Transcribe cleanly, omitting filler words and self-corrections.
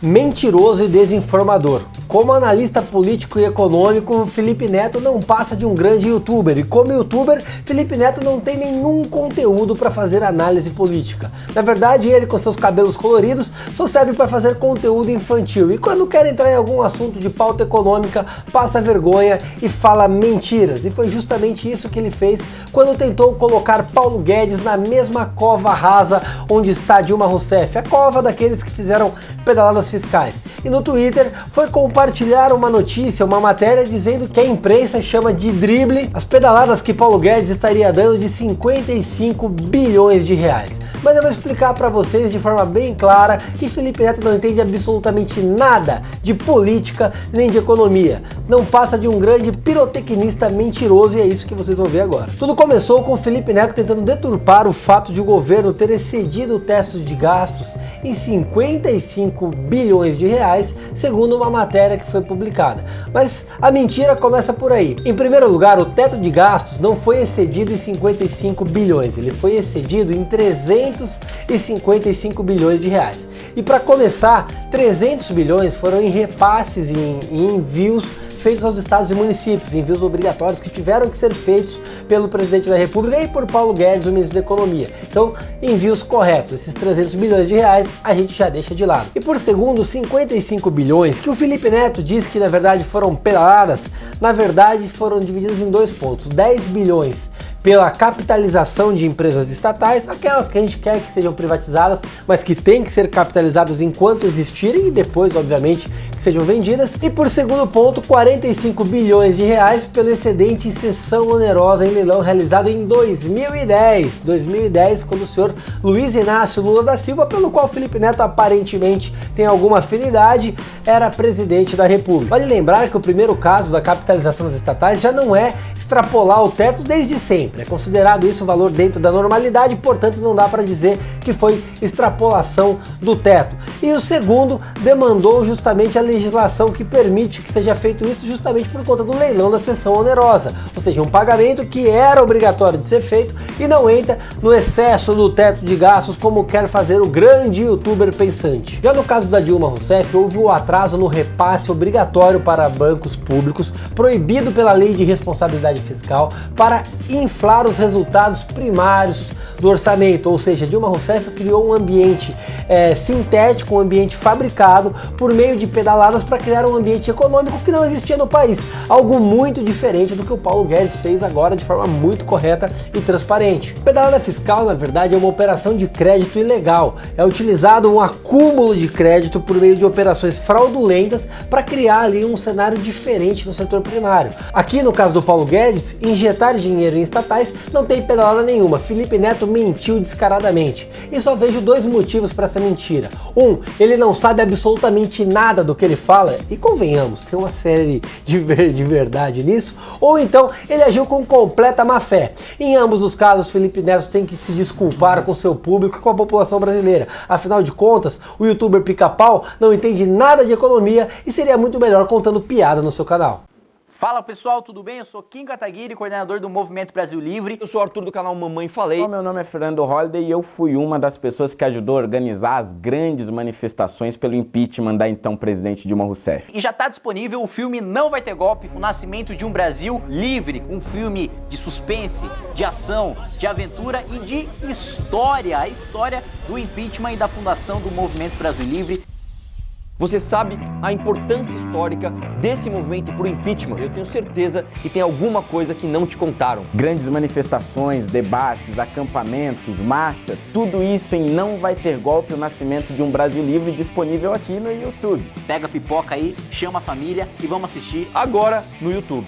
Mentiroso e desinformador. Como analista político e econômico, Felipe Neto não passa de um grande youtuber. E como youtuber, Felipe Neto não tem nenhum conteúdo para fazer análise política. Na verdade, ele com seus cabelos coloridos só serve para fazer conteúdo infantil. E quando quer entrar em algum assunto de pauta econômica, passa vergonha e fala mentiras. E foi justamente isso que ele fez quando tentou colocar Paulo Guedes na mesma cova rasa onde está Dilma Rousseff. A cova daqueles que fizeram pedaladas fiscais. E no Twitter foi compartilhar uma notícia, uma matéria dizendo que a imprensa chama de drible as pedaladas que Paulo Guedes estaria dando de 55 bilhões de reais. Mas eu vou explicar para vocês de forma bem clara que Felipe Neto não entende absolutamente nada de política nem de economia. Não passa de um grande pirotecnista mentiroso e é isso que vocês vão ver agora. Tudo começou com Felipe Neto tentando deturpar o fato de o governo ter excedido o teto de gastos em 55 bilhões de reais, segundo uma matéria que foi publicada. Mas a mentira começa por aí. Em primeiro lugar, o teto de gastos não foi excedido em 55 bilhões, ele foi excedido em 355 bilhões de reais. E para começar, 300 bilhões foram em repasses e em envios feitos aos estados e municípios, envios obrigatórios que tiveram que ser feitos pelo presidente da República e por Paulo Guedes, o ministro da Economia. Então, envios corretos, esses 300 bilhões de reais a gente já deixa de lado. E por segundo, 55 bilhões, que o Felipe Neto disse que na verdade foram pedaladas, na verdade foram divididos em dois pontos. 10 bilhões pela capitalização de empresas estatais, aquelas que a gente quer que sejam privatizadas, mas que têm que ser capitalizadas enquanto existirem e depois, obviamente, que sejam vendidas. E por segundo ponto, 45 bilhões de reais pelo excedente em cessão onerosa em leilão realizado em 2010. 2010, quando o senhor Luiz Inácio Lula da Silva, pelo qual Felipe Neto aparentemente tem alguma afinidade, era presidente da República. Vale lembrar que o primeiro caso da capitalização das estatais já não é extrapolar o teto desde sempre. É considerado isso o valor dentro da normalidade, portanto não dá para dizer que foi extrapolação do teto. E o segundo demandou justamente a legislação que permite que seja feito isso justamente por conta do leilão da cessão onerosa, ou seja, um pagamento que era obrigatório de ser feito e não entra no excesso do teto de gastos como quer fazer o grande youtuber pensante. Já no caso da Dilma Rousseff, houve o atraso no repasse obrigatório para bancos públicos, proibido pela Lei de Responsabilidade Fiscal, para inflar os resultados primários do orçamento, ou seja, Dilma Rousseff criou um ambiente sintético, um ambiente fabricado por meio de pedaladas para criar um ambiente econômico que não existia no país, algo muito diferente do que o Paulo Guedes fez agora de forma muito correta e transparente. Pedalada fiscal, na verdade, é uma operação de crédito ilegal, é utilizado um acúmulo de crédito por meio de operações fraudulentas para criar ali um cenário diferente no setor primário. Aqui no caso do Paulo Guedes, injetar dinheiro em estatais não tem pedalada nenhuma. Felipe Neto mentiu descaradamente. E só vejo dois motivos para essa mentira. Um, ele não sabe absolutamente nada do que ele fala, e convenhamos, tem uma série de verdade nisso, ou então ele agiu com completa má fé. Em ambos os casos, Felipe Neto tem que se desculpar com seu público e com a população brasileira. Afinal de contas, o youtuber Pica-Pau não entende nada de economia e seria muito melhor contando piada no seu canal. Fala pessoal, tudo bem? Eu sou Kim Kataguiri, coordenador do Movimento Brasil Livre. Eu sou o Arthur do canal Mamãe Falei. Meu nome é Fernando Holliday e eu fui uma das pessoas que ajudou a organizar as grandes manifestações pelo impeachment da então presidente Dilma Rousseff. E já está disponível o filme Não Vai Ter Golpe, o nascimento de um Brasil livre, um filme de suspense, de ação, de aventura e de história, a história do impeachment e da fundação do Movimento Brasil Livre. Você sabe a importância histórica desse movimento pro impeachment? Eu tenho certeza que tem alguma coisa que não te contaram. Grandes manifestações, debates, acampamentos, marcha, tudo isso em Não Vai Ter Golpe, o nascimento de um Brasil livre, disponível aqui no YouTube. Pega a pipoca aí, chama a família e vamos assistir agora no YouTube.